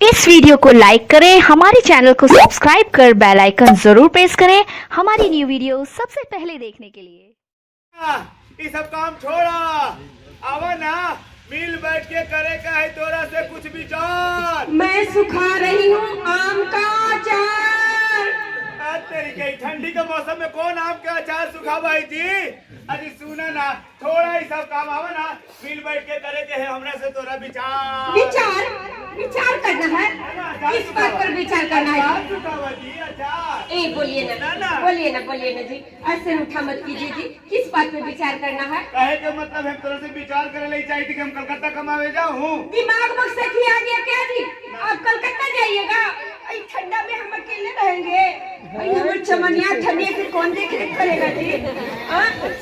इस वीडियो को लाइक करें, हमारे चैनल को सब्सक्राइब कर बेल आइकन जरूर प्रेस करें हमारी न्यू वीडियो सबसे पहले देखने के लिए। ये सब काम छोड़ा, आवा ना मिल बैठ के करे का है तोरा से कुछ विचार। मैं सुखा रही हूँ आम का अचार। तेरी के ठंडी के मौसम में कौन आम का अचार सुखा भाई जी। अरे सुना ना, थोड़ा ही सब काम आवा ना मिल बैठ के करे के है हमरा से तोरा विचार। विचार करना है, किस बात पर विचार करना है? ए बोलिए ना जी, ऐसे उठा मत कीजिए जी। किस बात पे विचार करना है? कहे के मतलब हम तोरा से विचार करे ले चाहिए कि हम कलकत्ता कमावे जाऊं। दिमाग में से आ गया क्या जी? आप कलकत्ता जाइएगा? ठंडा में हम अकेले रहेंगे? हमारे चमनिया ठंडी से कौन देख रेख करेगा जी?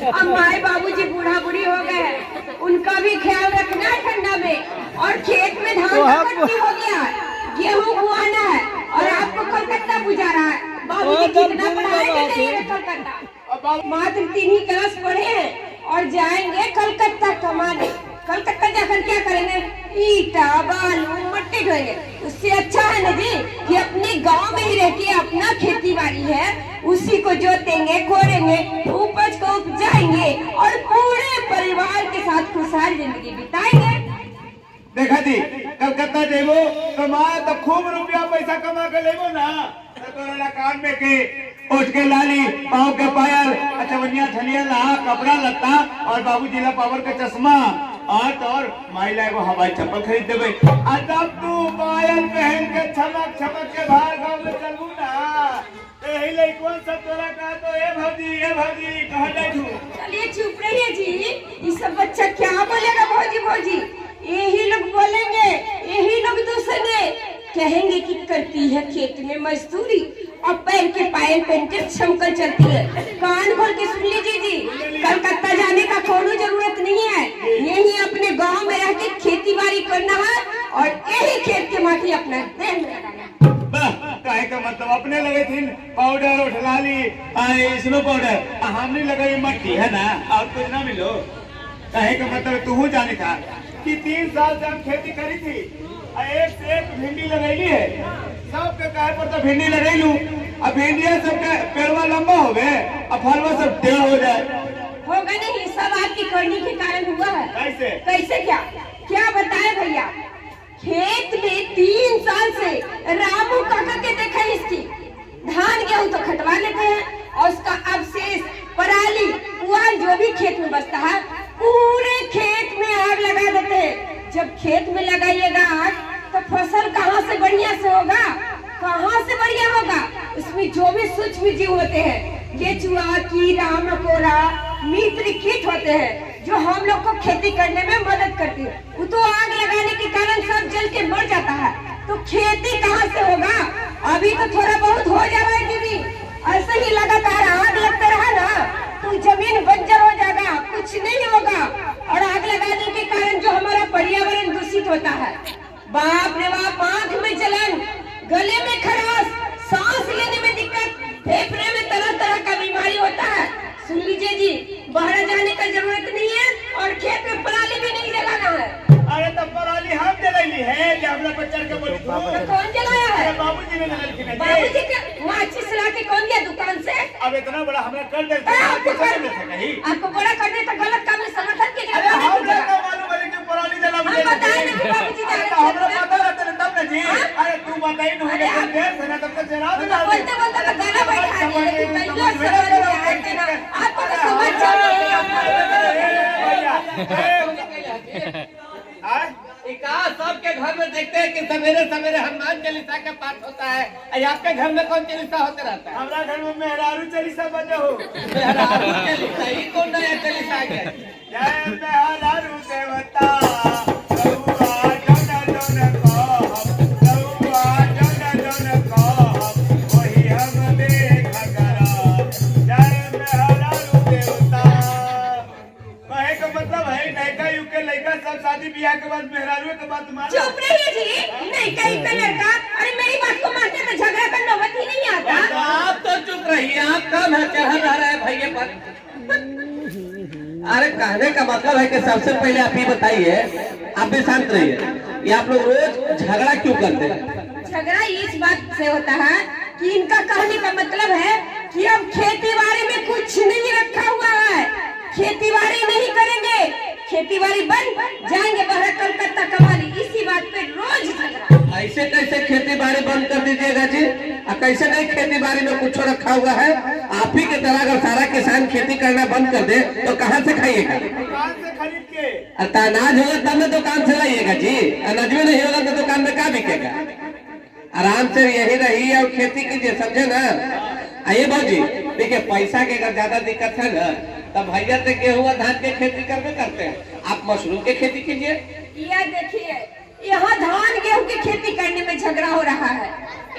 अब माए बाबूजी बूढ़ा बुढ़ी हो गए हैं, उनका भी ख्याल रखना है ठंडा में। और खेत में धान का कटनी हो गया है, गेहूँ बुआना है और आपको कलकत्ता बुझा रहा है। बाबूजी कितना पढ़ाएंगे कलकत्ता? मात्र 3 ही क्लास पढ़े हैं और जाएंगे कलकत्ता कमाने। कलकत्ता जाकर क्या करेंगे? ईटा बालू मट्टी ढोएंगे। उससे अच्छा है ना जी कि अपने गांव में ही रह के अपना खेती बाड़ी है उसी को जोतेंगे, कोड़ेंगे, उपज को उपजाएंगे और पूरे परिवार के साथ खुशहाल जिंदगी बिताएंगे। देखा जी, कलकत्ता जेबो कमा तो खूब रुपया पैसा कमा के लेबो ना, तो तोरा कान में के ओठ के लाली, पाँव के पायल, चवनिया ठनिया ला, कपड़ा लत्ता और बाबूजी ला पावर का चश्मा और माइला एगो हवाई चप्पल खरीद देबे। तब तू पायल पहन के छमक छमक के बाहर गांव में चलबू ना। यही लइकवन सब तोरा कहा तो ए भौजी कहां जाइबू? चलिए चुप रहिए जी, ये सब बच्चा क्या बोलेगा? भौजी यही लोग बोलेंगे, यही लोग दूसरे कहेंगे कि करती है खेत में मजदूरी और पैर के पायल पहन के छमकर चलती है। कान खोल के सुन लीजिए जी, कलकत्ता जाने का कोई जरूरत नहीं है। यही अपने गांव में रह के खेती बाड़ी करना है और यही खेत के माटी अपना देह में लगाना। कहे का मतलब अपने लगे थी पाउडर और ढलाली स्नो पाउडर, हमने लगाई मट्टी है ना और कुछ ना मिलो। कहे का मतलब तू जाने था कि 3 साल से हम खेती करी थी, एक से एक भिंडी लगैली है। सबके कहे पर तो भिंडी लगैलू, अब भिंडिया सबके पेड़वा लंबा हो गए और फलवा सब टेढ़ हो जाए। होगा नहीं, सब आपकी करनी के कारण हुआ है। कैसे क्या बताए भैया? खेत में 3 साल से रामू काका के देखा इसकी धान गेहूं तो खटवा लेते हैं और उसका अवशेष पराली पुआल जो भी खेत में बचता है पूरे खेत में आग लगा देते हैं। जब खेत में लगाइएगा आग तो फसल कहाँ से बढ़िया से होगा? कहाँ से बढ़िया होगा? उसमें जो भी सूक्ष्म जीव होते हैं, केचुआ, कीड़ा मकोड़ा, मित्र कीट होते हैं जो हम लोग को खेती करने में मदद करती है, वो तो आग लगाने के कारण सब जल के मर जाता है। तो खेती कहाँ से होगा? अभी तो थोड़ा बहुत हो जा रहा है दीदी, ऐसे ही लगातार आग लगता रहा ना तो जमीन बंजर हो जाएगा, कुछ नहीं होगा। और आग लगाने के कारण जो हमारा पर्यावरण दूषित होता है, बाप रे बाप, आंख में जलन, गले में खराश, सांस लेने में दिक्कत, फेफड़े में तरह तरह का बीमारी होता है। सुन लीजिए जी, बाहर जाने का जरूरत नहीं है और खेत में पराली भी नहीं जलाना है। अरे तब पराली हम जलाई है, अपना बच्चा के बोली तो कौन जलाया है? बाबूजी ने जलाई थी। बाबूजी के माचिस ला के कौन गया दुकान से? अब इतना बड़ा हमें कर देते हैं, आपको बड़ा करने तो गलत काम में समर्थन के अरे हम क्या मालूम है कि पराली जला मुझे बताए ना कि बाबूजी जा रहे थे। हमरा पता रहता है तब ना जी। अरे तू बताई न मुझे देर से ना तब तक जला दे। बोलते मैं गाना बैठा दिया लेकिन पहले समझ ना आपको तो समझ चाहिए। सबके घर में देखते हैं कि सवेरे सवेरे हनुमान चालीसा का पाठ होता है, आपके घर में कौन चालीसा होते रहता है? हमारा घर में मेहरारू चालीसा बजा हो। मेहरारू चालीसा ही कौन नया चालीसा आ गया? जय मेहरारू देवता रहुआ जन जन को वही हम देख करा। जय मेहरारू देवता कहे का मतलब है नैका युग के लड़का सब शादी ब्याह के बाद मेहरारू के बात माना। चुप रहिए जी, नैका युग का लड़का, अरे मेरी बात को मानते तो झगड़ा का नौबत ही नहीं आता। आप तो चुप रहिए, आप कम है चढ़ा जा रहा है भैया पर। अरे कहने का मतलब है कि सबसे पहले आप ये बताइए, आप भी शांत रहिए। ये आप लोग रोज झगड़ा क्यों करते हैं? झगड़ा इस बात से होता है कि इनका कहने का मतलब है कि अब खेती बाड़ी में कुछ नहीं रखा हुआ है, खेती बाड़ी नहीं करेंगे, खेती बाड़ी बंद, जाएंगे बाहर कलकत्ता कमाने। इसी बात पे रोज झगड़ा। ऐसे कैसे खेती बाड़ी बंद कर दीजिएगा जी? कैसे नहीं खेती बाड़ी में कुछ रखा हुआ है? आप ही की तरह अगर सारा किसान खेती करना बंद कर दे तो कहाँ से खाइएगा? दुकान से खरीद के। अनाज होगा तब ना दुकान से लाइएगा जी, अनाज में नहीं होगा तो दुकान में क्या बिकेगा? आराम से यही रही और खेती कीजिए, समझे ना? आइए भाजी, देखिए पैसा की अगर ज्यादा दिक्कत है ना तब भैया से गेहूं धान की खेती करते हैं, आप मशरूम की खेती कीजिए। यह देखिए यहाँ धान गेहूं की खेती करने में झगड़ा हो रहा है,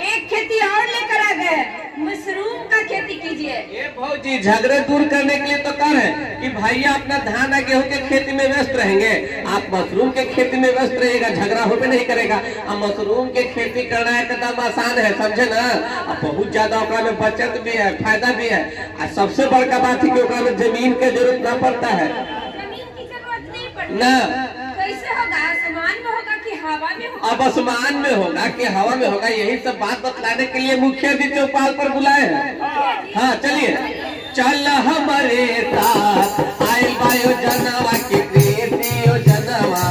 एक खेती और लेकर आ गए, मशरूम का खेती कीजिए। ये भाजी झगड़े दूर करने के लिए तो कर है कि भैया अपना धान और गेहूं के खेती में व्यस्त रहेंगे, आप मशरूम के खेती में व्यस्त रहिएगा, झगड़ा होबे नहीं करेगा। अब मशरूम के खेती करना एकदम आसान है, समझे ना? अब बहुत ज्यादा ओकरा में बचत भी है, फायदा भी है, और सबसे बड़का बात है कि ओकरा में जमीन के जरूरत ना पड़ता है। जमीन की जरूरत नहीं पड़ती ना। कैसे होगा? आसमान में होगा कि हवा में होगा? अब आसमान में होगा कि हवा में होगा, यही सब बात बतलाने के लिए मुखिया जी चौपाल पर बुलाए हैं। हाँ चलिए। चल हमारे साथ आइल बायो जनवा की कृषि योजनवा,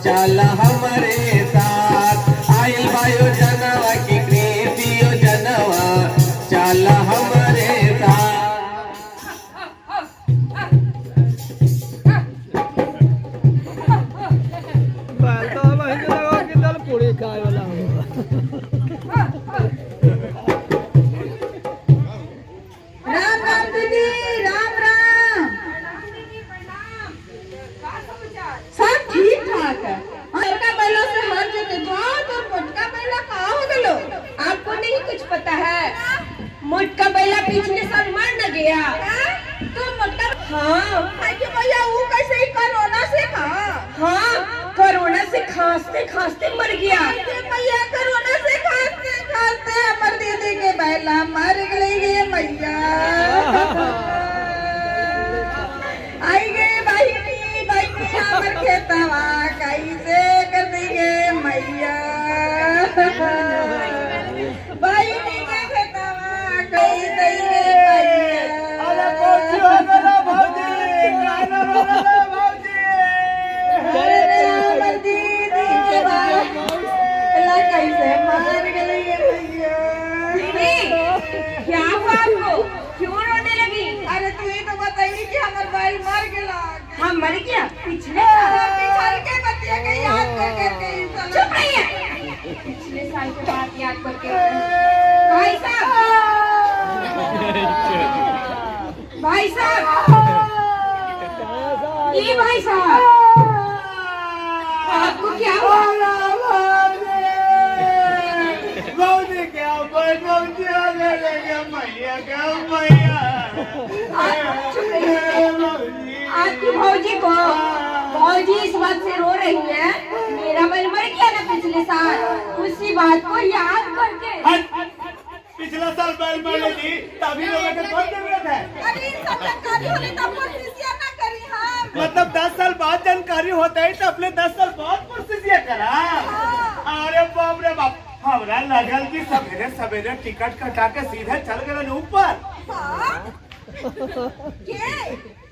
चल हमारे साथ आइल बायो जनवा की कृषि योजनवा, चल हमारे साथ। राम राम दीदी, राम राम। सब ठीक ठाक है। मोटका बैला से हर जगह जाओ तो मोटका बैला कहाँ हो गलो? आपको नहीं कुछ पता है? मोटका बैला पिछले साल मर न गया तो मोटका। हाँ भैया वो कैसे ही कोरोना से हाँ कोरोना से खांसते खांसते मर गया। भैया कोरोना से खांसते खांसते हमारे दीदी के बैला मर गए मैया। आई गए बहिनी बहिनी हमर खेतवा कैसे कर देंगे मैया। बहिनी के खेतवा कैसे देंगे मैया। अरे पहुंची हो गया भौजी, गाना रो रहा भौजी। अरे हमर दीदी के बैला कैसे मर गए मैया। क्या हुआ आपको? क्यों रोने लगी? अरे तू ही तो बताइए कि हमार बैल मर गया। हम मर गया? पिछले साल के बतिया के याद करके चुप रहिए। पिछले साल के बात याद करके भाई साहब ये भाई साहब आपको क्या हुआ? भौजी क्या भाई, भौजी आ गए मैया क्या मैया। आपकी भौजी को भौजी इस बात से रो रही है, मेरा बैल मर गया ना पिछले साल, उसी बात को याद करके। पिछला साल बैल मर गई तभी लोगों के कौन जरूरत है? मतलब 10 साल बाद जानकारी होता है तो अपने 10 साल बाद प्रोसीजर करा। अरे बाप रे बाप, हमरा लगल कि सवेरे सवेरे टिकट कटा के सीधे चल गए ऊपर।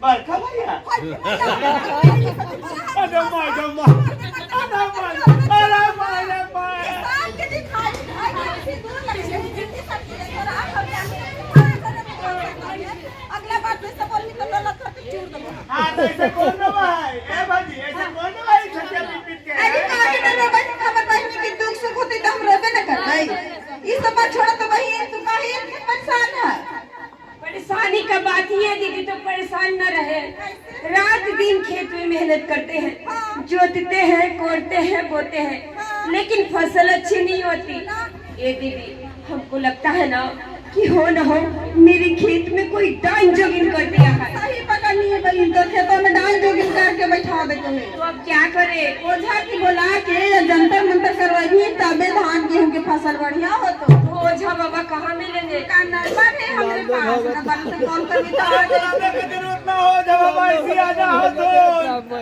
बरखा भैया अरे अगला बार फिर से बोलनी तो गलत करके चूर दो। हाँ तो ऐसे कौन ना भाई, ए भाजी ऐसे कौन ना भाई छटिया पीट के। अरे काहे ना रो भाई का बताइए कि दुख सुख होती तो हम रहबे न करते। ये सब बात छोड़ो तो भाई तू काहे परेशान है? परेशानी का बात ही है दीदी, तो परेशान न रहे। रात दिन खेत में मेहनत करते हैं, जोतते हैं, कोड़ते हैं, बोते हैं, लेकिन फसल अच्छी नहीं होती। ये दीदी हमको लगता है ना कि हो न हो मेरे खेत में कोई डाइन जोगिन कर दिया है। सही पकड़नी है भाई, तो खेतों में डाइन जोगिन करके बैठा देते हैं। तो अब क्या करे? ओझा की बुला के जंतर मंतर करवाइए तबे धान गेहूं की फसल बढ़िया हो। तो ओझा बाबा कहाँ मिलेंगे? का नंबर है हमारे पास, नंबर से कॉल करके तो आ जाए। करावे के जरूरत ना हो, जब हम ऐसी आ जा हो तो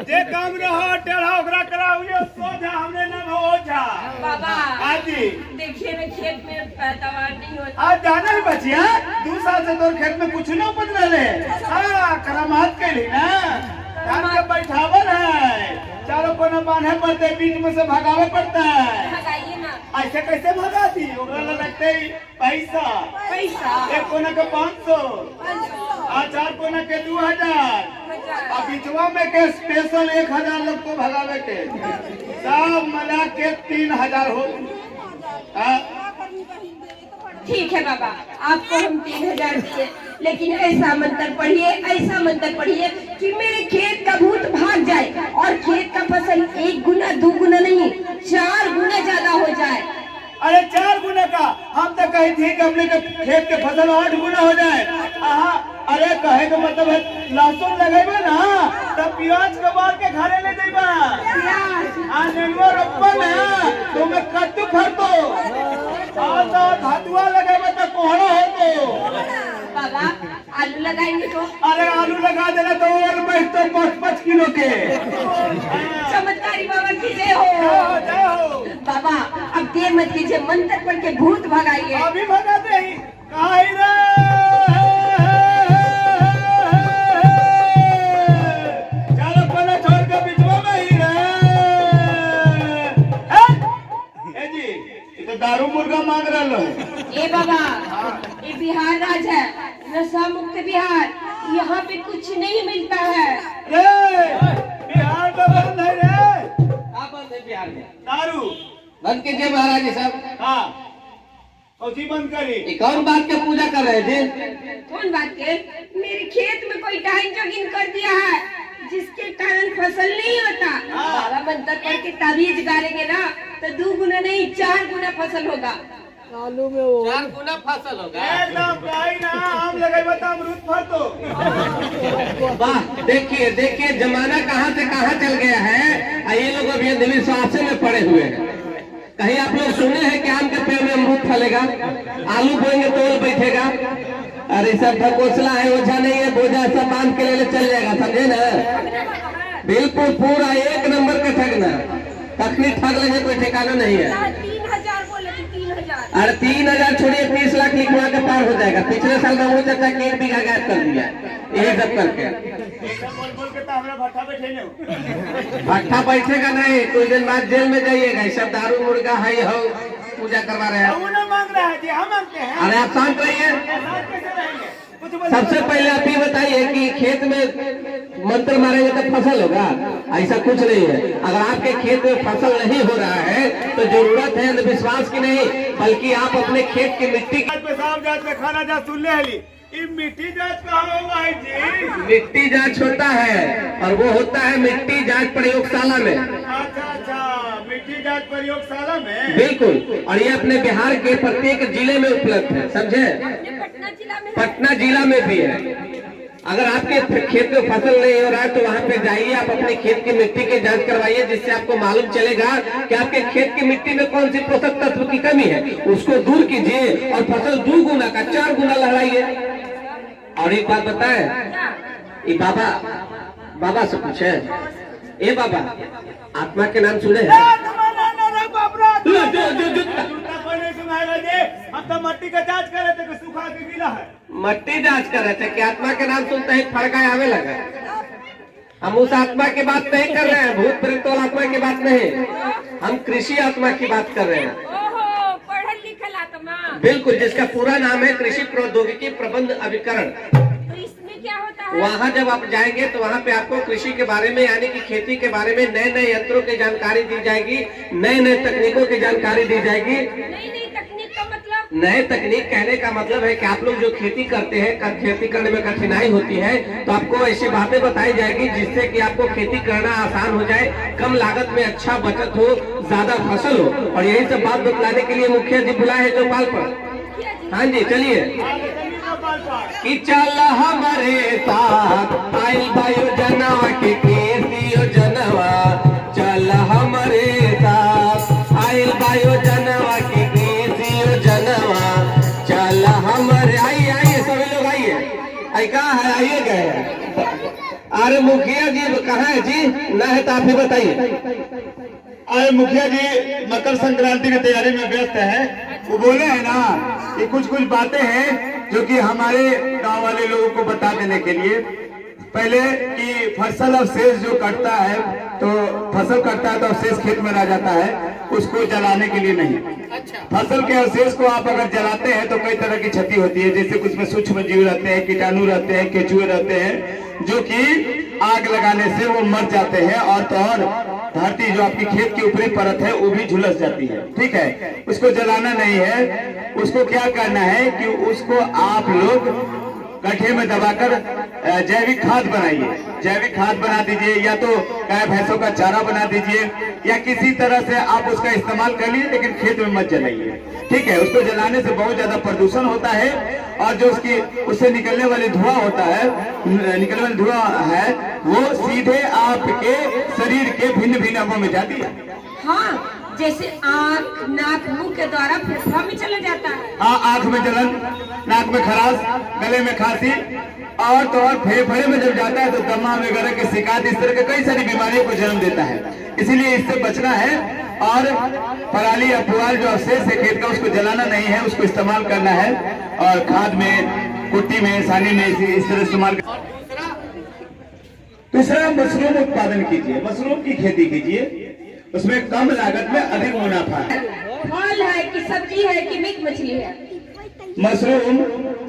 जे काम न हो टेढ़ा ओकरा कराओ सोझा हमने ना हो जा। बाबा हाजी देखिए ना खेत में पैदावार नहीं होता। आज जाना ही बचिया, 2 साल से तोर खेत में कुछ न उपज रहे। हाँ करामात के लिए ना जान के बैठावल है, चारों कोना बांधे पड़ते, बीच में से भगावे पड़ता है। लगाइए ना। ऐसे कैसे भगा दी, ओकरा लगते ही पैसा। पैसा एक कोना के 500, आ 4 कोना के 2000, आ बीचवा में के स्पेशल 1000 लोग को भगावे के, सब मिला के 3000 हो। ठीक है बाबा, आपको हम 3000 दिए, लेकिन ऐसा मंत्र पढ़िए, ऐसा मंत्र पढ़िए कि मेरे खेत का भूत भाग जाए और खेत का फसल 1 गुना 2 गुना नहीं 4 गुना ज्यादा हो जाए। अरे 4 गुना का, हम तो कही थी कि अपने के खेत के फसल 8 गुना हो जाए। अरे कहे का मतलब है लहसुन लगेबे ना तब प्याज के बाल के घरे ले जाइबा, नेनुआ रोपबा ना तो में कद्दू फरतो, और तो धतुआ लगेबे तो कोहड़ा होतो। बाबा आलू लगाएंगे तो? अरे आलू लगा देना तो और बैठते 5-5 किलो के। चमत्कारी बाबा की जय हो। जाओ बाबा अब देर मत कीजिए, मंत्र पढ़ के भूत भगाइए। अभी भगाते ही कहाँ रे, चलो पहले छोड़ के बिचवा में ही रे। ए जी ये तो दारू मुर्गा मांग रहा है। ए बाबा ये बिहार राज है, नशा मुक्त बिहार, यहाँ पे कुछ नहीं मिलता है। रे बिहार का बंद है रे, क्या बंद है बिहार में? दारू बंद कीजिए महाराज जी साहब। हाँ कौची बंद करी? ये कौन बात के पूजा कर रहे हैं जी? कौन बात के? मेरे खेत में कोई डाइन जोगिन कर दिया है जिसके कारण फसल नहीं होता। बाबा मंत्र पढ़ के ताबीज गाड़ेंगे ना तो 2 गुना नहीं 4 गुना फसल होगा। 4 गुना फसल होगा। एकदम गाई ना, आम लगाई बता अमरूद फल तो। वाह देखिए देखिए जमाना कहाँ से कहाँ चल गया है, और ये लोग अभी अंधविश्वास में पड़े हुए हैं। कहीं आप लोग सुने हैं कि आम के पेड़ में अमरूद फलेगा, आलू बोएंगे तो ओल बैठेगा? अरे सब ढकोसला है, ओझा नहीं है, बोझा सब बांध के ले चल जाएगा, समझे ना? बिल्कुल पूरा 1 नंबर का ठगना, तखनी ठग लेंगे कोई ठिकाना नहीं है। 3000 बोले थे, 3000। अरे 3000 छोड़िए, 30 लाख लिखवा के पार हो जाएगा। पिछले साल में चाचा के 1 बीघा गायब कर दिया, यही सब करके। बोल बोल के तो हमरा भट्टा बैठे नहीं, भट्टा बैठेगा नहीं, कुछ दिन बाद जेल में जाइएगा। सब दारू मुर्गा है हो पूजा करवा रहे हैं। वो ना मांग रहा है जी, हम मांगते हैं। अरे आप शांत रहिए। साथ कैसे रहेंगे? कुछ बोलिए। सबसे पहले आप ये बताइए कि खेत में मंत्र मारेंगे तो फसल होगा? ऐसा कुछ नहीं है। अगर आपके खेत में फसल नहीं हो रहा है तो जरूरत है अंधविश्वास की नहीं, बल्कि आप अपने खेत की मिट्टी जांच पे साहब जांच पे खाना जांच सुन ले हली, ये मिट्टी जांच कहाँ होगा है जी? मिट्टी जांच होता है, और वो होता है मिट्टी जांच प्रयोगशाला में। अच्छा, मिट्टी जांच प्रयोगशाला में। बिल्कुल, और ये अपने बिहार के प्रत्येक जिले में उपलब्ध है, समझे? पटना जिला में पटना जिला में भी है। अगर आपके खेत में फसल नहीं हो रहा है तो वहाँ पे जाइए, आप अपने खेत की मिट्टी की जांच करवाइए, जिससे आपको मालूम चलेगा कि आपके खेत की मिट्टी में कौन सी पोषक तत्व की कमी है, उसको दूर कीजिए और फसल 2 गुना का 4 गुना लहराइए। और एक बात बताएं, ये बाबा से पूछे, ए बाबा आत्मा के नाम सुने हैं? हम तो मट्टी का जांच कर रहे थे कि सूखा के गीला है। मट्टी जांच कर रहे थे कि आत्मा के नाम सुनते ही फड़का आवे लगा। हम उस आत्मा की बात नहीं कर रहे हैं, भूत प्रेत वाला आत्मा की बात नहीं, हम कृषि आत्मा की बात कर रहे हैं। ओहो पढ़ल लिखल आत्मा। बिल्कुल, जिसका पूरा नाम है कृषि प्रौद्योगिकी प्रबंध अभिकरण। तो इसमें क्या होता है? वहाँ जब आप जाएंगे तो वहाँ पे आपको कृषि के बारे में यानी कि खेती के बारे में नए नए यंत्रों की जानकारी दी जाएगी, नए नए तकनीकों की जानकारी दी जाएगी। नई तकनीक का मतलब? नए तकनीक कहने का मतलब है कि आप लोग जो खेती करते हैं, खेती करने में कठिनाई होती है, तो आपको ऐसी बातें बताई जाएगी जिससे कि आपको खेती करना आसान हो जाए, कम लागत में अच्छा बचत हो, ज्यादा फसल हो। और यही सब बात बतलाने के लिए मुखिया जी बुलाए हैं चौपाल पर। हाँ जी चलिए। कि चल हमारे साथ आइल बायो जनवा के केसियो जनवा, चल हमारे साथ आइल बायो जनवा के केसियो जनवा, चल हम मुखिया जी कहाँ है जी? ना है तो आप ही बताइए। अरे मुखिया जी मकर संक्रांति की तैयारी में व्यस्त है। वो बोले हैं ना कि कुछ कुछ बातें हैं जो कि हमारे गांव वाले लोगों को बता देने के लिए। पहले कि फसल अवशेष जो कटता है तो फसल कटता है तो अवशेष खेत में रह जाता है, उसको जलाने के लिए नहीं। फसल के अवशेष को आप अगर जलाते हैं तो कई तरह की क्षति होती है, जैसे कुछ में सूक्ष्म जीव रहते हैं, कीटाणु रहते हैं, केचुए रहते हैं, जो कि आग लगाने से वो मर जाते हैं। और तो और धरती जो आपकी खेत की ऊपरी परत है वो भी झुलस जाती है। ठीक है, उसको जलाना नहीं है। उसको क्या करना है कि उसको आप लोग गड्ढे में दबाकर जैविक खाद बनाइए। जैविक खाद बना दीजिए, या तो गाय भैंसों का चारा बना दीजिए, या किसी तरह से आप उसका इस्तेमाल कर लीजिए, लेकिन खेत में मत जलाइए। ठीक है, उसको जलाने से बहुत ज्यादा प्रदूषण होता है, और जो उससे निकलने वाली धुआं होता है, निकलने वाली धुआं है, वो सीधे आपके शरीर के भिन्न भिन्न अंगों में जाती है। हाँ, जैसे आँख, नाक, मुंह के द्वारा फेफड़ा में चला जाता है। हाँ, आँख में जलन, नाक में खराश, गले में खांसी, और तो और फेफड़े में जब जाता है तो दमा वगैरह की शिकायत, इस तरह के कई सारी बीमारियों को जन्म देता है। इसीलिए इससे बचना है, और पराली या पुआल जो अवशेष है खेत का उसको जलाना नहीं है, उसको इस्तेमाल करना है, और खाद में, कुट्टी में, सानी में इस तरह इस्तेमाल। दूसरा, मशरूम उत्पादन कीजिए, मशरूम की खेती कीजिए, उसमें कम लागत में अधिक मुनाफा है। फल है कि सब्जी है कि मीट मछली है? मशरूम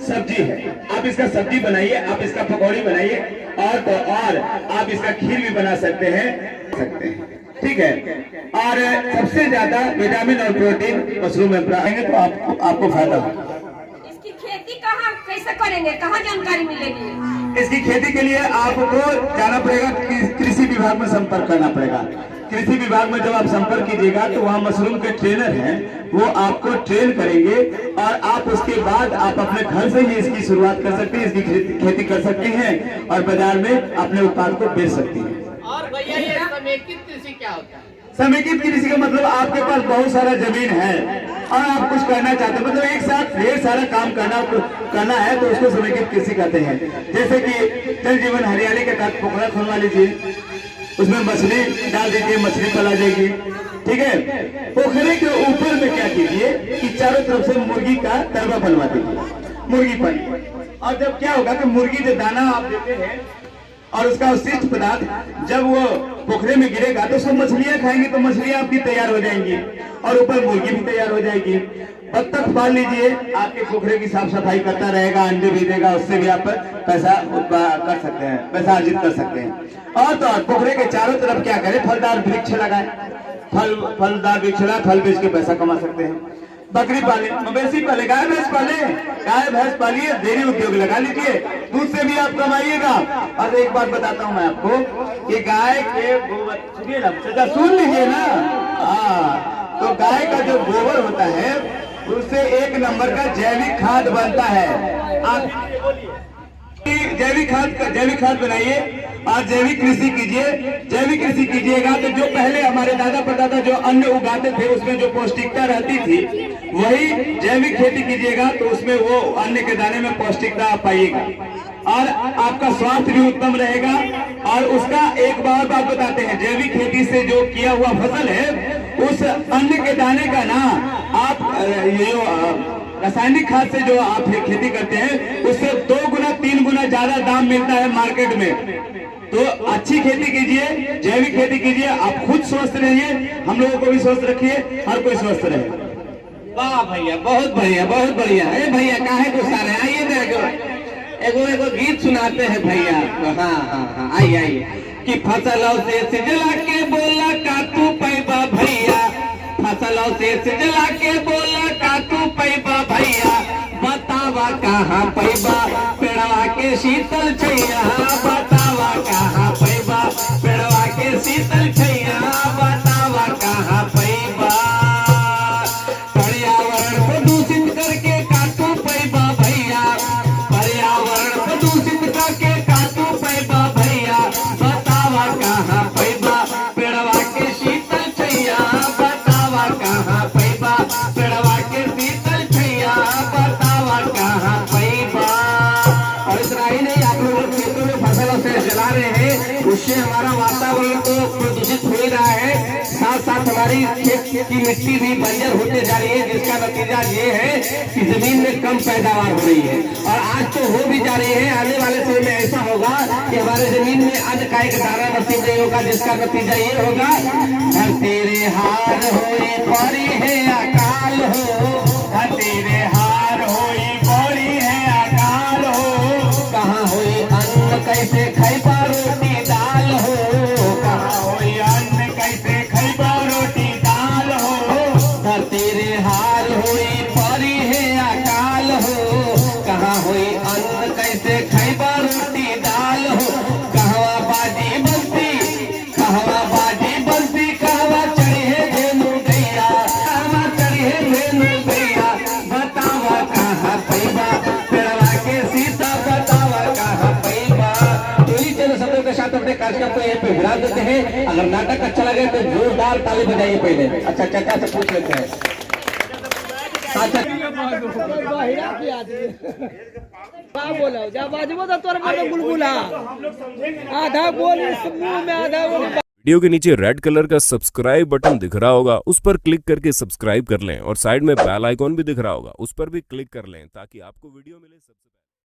सब्जी है। आप इसका सब्जी बनाइए, आप इसका पकौड़ी बनाइए, और तो और आप इसका खीर भी बना सकते हैं। ठीक है, और सबसे ज्यादा विटामिन और प्रोटीन मशरूम में पाएंगे तो आपको फायदा होगा। इसकी खेती कहाँ कैसे करेंगे, कहाँ जानकारी मिलेगी? इसकी खेती के लिए आपको जाना पड़ेगा, कृषि विभाग में संपर्क करना पड़ेगा। कृषि विभाग में जब आप संपर्क कीजिएगा तो वहाँ मशरूम के ट्रेनर हैं, वो आपको ट्रेन करेंगे, और आप उसके बाद आप अपने घर से ही इसकी शुरुआत कर सकते हैं, इसकी खेती कर सकते हैं, और बाजार में अपने उत्पाद को बेच सकती हैं। और भैया ये समेकित कृषि क्या होता है? समेकित कृषि का मतलब आपके पास बहुत सारा जमीन है और आप कुछ करना चाहते हैं, मतलब एक साथ ढेर सारा काम करना है, तो उसको समेकित कृषि कहते हैं। जैसे कि जल जीवन हरियाली के तहत पोखरा खुलवा लीजिए, उसमें मछली डाल दीजिए, मछली पला जाएगी। ठीक है, पोखरे के ऊपर में क्या कीजिए कि चारों तरफ से मुर्गी का तरवा बनवा दीजिए, मुर्गी पाली। और जब क्या होगा कि मुर्गी जो दाना आप देते हैं और उसका अवशिष्ट पदार्थ जब वो पोखरे में गिरेगा तो सब मछलियां खाएंगी, तो मछलियां आपकी तैयार हो जाएंगी, और ऊपर मुर्गी भी तैयार हो जाएगी। बत्तख पाल लीजिए, आपके पोखरे की साफ सफाई करता रहेगा, अंडे भी देगा, उससे भी आप पैसा कर सकते हैं, पैसा अर्जित कर सकते हैं। और तो और पोखरे के चारों तरफ क्या करें, फलदार वृक्ष लगाए, फलदार वृक्ष लगाए, फल बेच के पैसा कमा सकते हैं। बकरी पाले, मवेशी पाले, गाय भैंस पाले, गाय भैंस पालिए, डेयरी उद्योग लगा लीजिए, दूध से भी आप कमाइएगा। और एक बात बताता हूँ मैं आपको कि गाय के गोबर, सुनिए ना चाचा, सुन लीजिए ना, हाँ, तो गाय का जो गोबर होता है उससे एक नंबर का जैविक खाद बनता है। आप जैविक खाद बनाइए और जैविक कृषि कीजिए। जैविक कृषि कीजिएगा तो जो पहले हमारे दादा परदादा जो अन्न उगाते थे उसमें जो पौष्टिकता रहती थी, वही जैविक खेती कीजिएगा तो उसमें वो अन्न के दाने में पौष्टिकता आप पाइएगा, और आपका स्वास्थ्य भी उत्तम रहेगा। और उसका एक बार बात बताते हैं, जैविक खेती से जो किया हुआ फसल है उस अन्न के दाने का ना आप ये रासायनिक खाद से जो आप खेती करते हैं उससे 2 गुना 3 गुना ज्यादा दाम मिलता है मार्केट में। तो अच्छी खेती कीजिए, जैविक खेती कीजिए, आप खुद स्वस्थ रहिए, हम लोगों को भी स्वस्थ रखिए, हर कोई स्वस्थ रहे। वाह भैया, बहुत बढ़िया, बहुत बढ़िया। अरे भैया काहे गुस्सा रहे, आइए ना एगो गीत सुनाते हैं भैया। हाँ हाँ हाँ, आइए आइए। कि फसलों से सिजला के बोला का तू पैबा भैया, फसलों से सिजला के बोला का तू पैबा भैया, बतावा कहाँ पैबा पेड़वा के शीतल छैया, बतावा कहाँ पैबा पेड़वा के शीतल छैया, बतावा कहाँ पैबा। पर्यावरण प्रदूषित करके काटू पैबा भैया, पर्यावरण प्रदूषित करके काटू पैबा भैया, बतावा कहाँ पैबा पेड़वा के शीतल छैया, बतावा कहाँ पैबा पेड़वा के शीतल छैया, बतावा कहाँ पैबा। और इतना ही नहीं, आप लोग खेतों में फसलों से जला रहे हैं इससे हमारा वातावरण तो प्रदूषित हो ही रहा है, साथ साथ हमारी खेत की मिट्टी भी बंजर होते जा रही है, जिसका नतीजा ये है कि जमीन में कम पैदावार हो रही है। और आज तो हो भी जा रही है, आने वाले समय में ऐसा होगा कि हमारे जमीन में अन्न का एक दाना नसीब नहीं होगा, जिसका नतीजा ये होगा तेरे हार होई परी है अकाल हो, तेरे हार होई बड़ी है अकाल हो, कहाँ हुई अन्न कैसे खैबा रोटी दाल हो, कहाँ होई अन्न कैसे खैबा रोटी दाल हो, तेरे हार हुई परी है अकाल हो, कहाँ हुई अन्न कैसे खैबा रोटी दाल हो, कहवा बाजी बनती, कहवा बाजी बनती, कहवा चढ़ी है धेनु गैया, कहवा चढ़ी है धेनु गैया, बतावा कहाँ पैबा पेड़वा के सीता, बतावा कहाँ पैबा। तो इन्हीं चंद शब्दों के साथ अपने कार्यक्रम को यहीं पे विराम देते हैं। अगर नाटक अच्छा लगे तो जोरदार ताली बजाइए पहले। अच्छा चाचा से पूछ लेते हैं। बोलो जा बाजबो तो तोर मन बुलबुला आधा बोल इस मुंह में आधा बोल। वीडियो के नीचे रेड कलर का सब्सक्राइब बटन दिख रहा होगा, उस पर क्लिक करके सब्सक्राइब कर लें और साइड में बेल आइकॉन भी दिख रहा होगा, उस पर भी क्लिक कर लें ताकि आपको वीडियो मिले सबसे पहले।